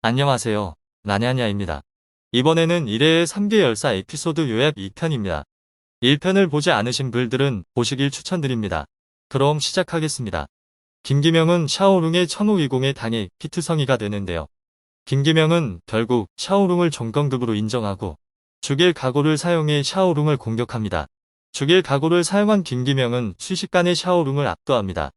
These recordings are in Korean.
안녕하세요. 나냐냐입니다. 이번에는 1회의 3개 열사 에피소드 요약 2편입니다. 1편을 보지 않으신 분들은 보시길 추천드립니다. 그럼 시작하겠습니다. 김기명은 샤오룽의 천호위공에 당해 피투성이가 되는데요. 김기명은 결국 샤오룽을 정권급으로 인정하고 죽일 각오를 사용해 샤오룽을 공격합니다. 죽일 각오를 사용한 김기명은 순식간에 샤오룽을 압도합니다.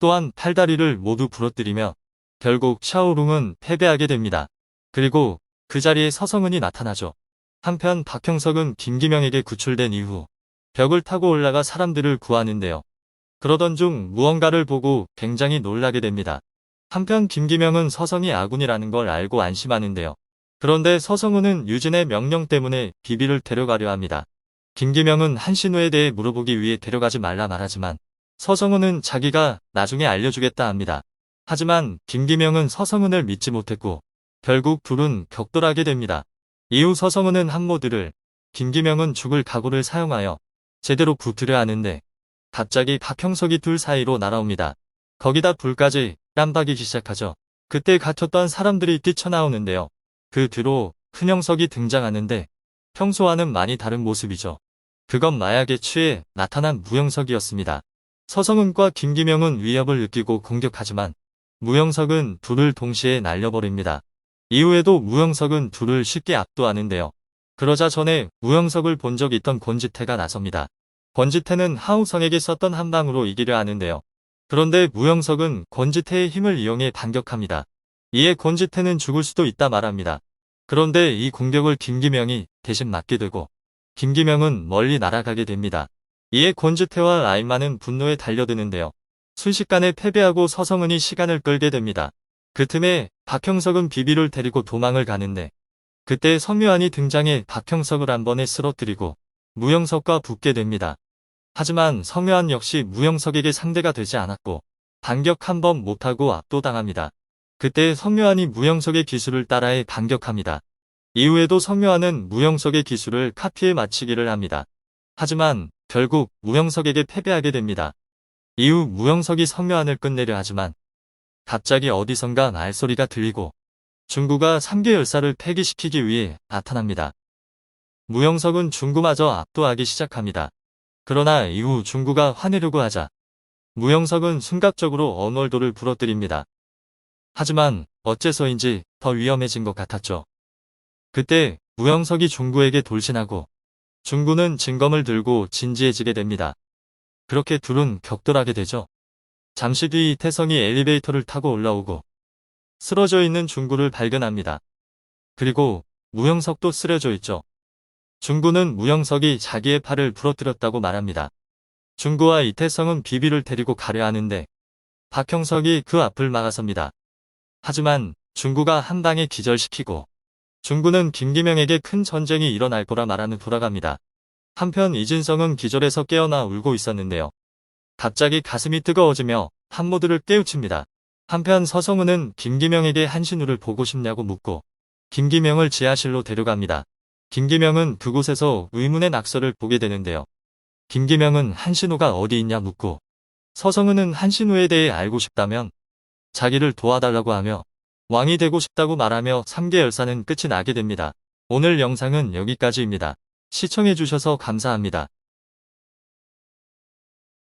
또한 팔다리를 모두 부러뜨리며 결국 샤오룽은 패배하게 됩니다. 그리고 그 자리에 서성은이 나타나죠. 한편 박형석은 김기명에게 구출된 이후 벽을 타고 올라가 사람들을 구하는데요. 그러던 중 무언가를 보고 굉장히 놀라게 됩니다. 한편 김기명은 서성이 아군이라는 걸 알고 안심하는데요. 그런데 서성은은 유진의 명령 때문에 비비를 데려가려 합니다. 김기명은 한신우에 대해 물어보기 위해 데려가지 말라 말하지만 서성은은 자기가 나중에 알려주겠다 합니다. 하지만 김기명은 서성은을 믿지 못했고 결국 둘은 격돌하게 됩니다. 이후 서성은은 한모들을 김기명은 죽을 각오를 사용하여 제대로 붙으려 하는데 갑자기 박형석이 둘 사이로 날아옵니다. 거기다 불까지 깜박이기 시작하죠. 그때 갇혔던 사람들이 뛰쳐나오는데요. 그 뒤로 큰형석이 등장하는데 평소와는 많이 다른 모습이죠. 그건 마약에 취해 나타난 무형석이었습니다. 서성은과 김기명은 위협을 느끼고 공격하지만 무형석은 둘을 동시에 날려버립니다. 이후에도 무형석은 둘을 쉽게 압도하는데요. 그러자 전에 무형석을 본 적 있던 권지태가 나섭니다. 권지태는 하우성에게 썼던 한 방으로 이기려 하는데요. 그런데 무형석은 권지태의 힘을 이용해 반격합니다. 이에 권지태는 죽을 수도 있다 말합니다. 그런데 이 공격을 김기명이 대신 맞게 되고 김기명은 멀리 날아가게 됩니다. 이에 권지태와 라임마는 분노에 달려드는데요. 순식간에 패배하고 서성은이 시간을 끌게 됩니다. 그 틈에 박형석은 비비를 데리고 도망을 가는데 그때 성묘한이 등장해 박형석을 한 번에 쓰러뜨리고 무형석과 붙게 됩니다. 하지만 성묘한 역시 무형석에게 상대가 되지 않았고 반격 한 번 못하고 압도당합니다. 그때 성묘한이 무형석의 기술을 따라해 반격합니다. 이후에도 성묘한은 무형석의 기술을 카피해 맞히기를 합니다. 하지만 결국 무형석에게 패배하게 됩니다. 이후 무형석이 성묘한을 끝내려 하지만 갑자기 어디선가 말소리가 들리고 중구가 3개 열사를 폐기시키기 위해 나타납니다. 무형석은 중구마저 압도하기 시작합니다. 그러나 이후 중구가 화내려고 하자 무형석은 순간적으로 언월도를 부러뜨립니다. 하지만 어째서인지 더 위험해진 것 같았죠. 그때 무형석이 중구에게 돌진하고 중구는 진검을 들고 진지해지게 됩니다. 그렇게 둘은 격돌하게 되죠. 잠시 뒤 이태성이 엘리베이터를 타고 올라오고 쓰러져 있는 중구를 발견합니다. 그리고 무형석도 쓰러져 있죠. 중구는 무형석이 자기의 팔을 부러뜨렸다고 말합니다. 중구와 이태성은 비비를 데리고 가려 하는데 박형석이 그 앞을 막아섭니다. 하지만 중구가 한 방에 기절시키고 중구는 김기명에게 큰 전쟁이 일어날 거라 말하는 돌아갑니다. 한편 이진성은 기절해서 깨어나 울고 있었는데요. 갑자기 가슴이 뜨거워지며 한모들을 깨우칩니다. 한편 서성은은 김기명에게 한신우를 보고 싶냐고 묻고 김기명을 지하실로 데려갑니다. 김기명은 그곳에서 의문의 낙서를 보게 되는데요. 김기명은 한신우가 어디 있냐 묻고 서성은은 한신우에 대해 알고 싶다면 자기를 도와달라고 하며 왕이 되고 싶다고 말하며 3개 열사는 끝이 나게 됩니다. 오늘 영상은 여기까지입니다. 시청해주셔서 감사합니다.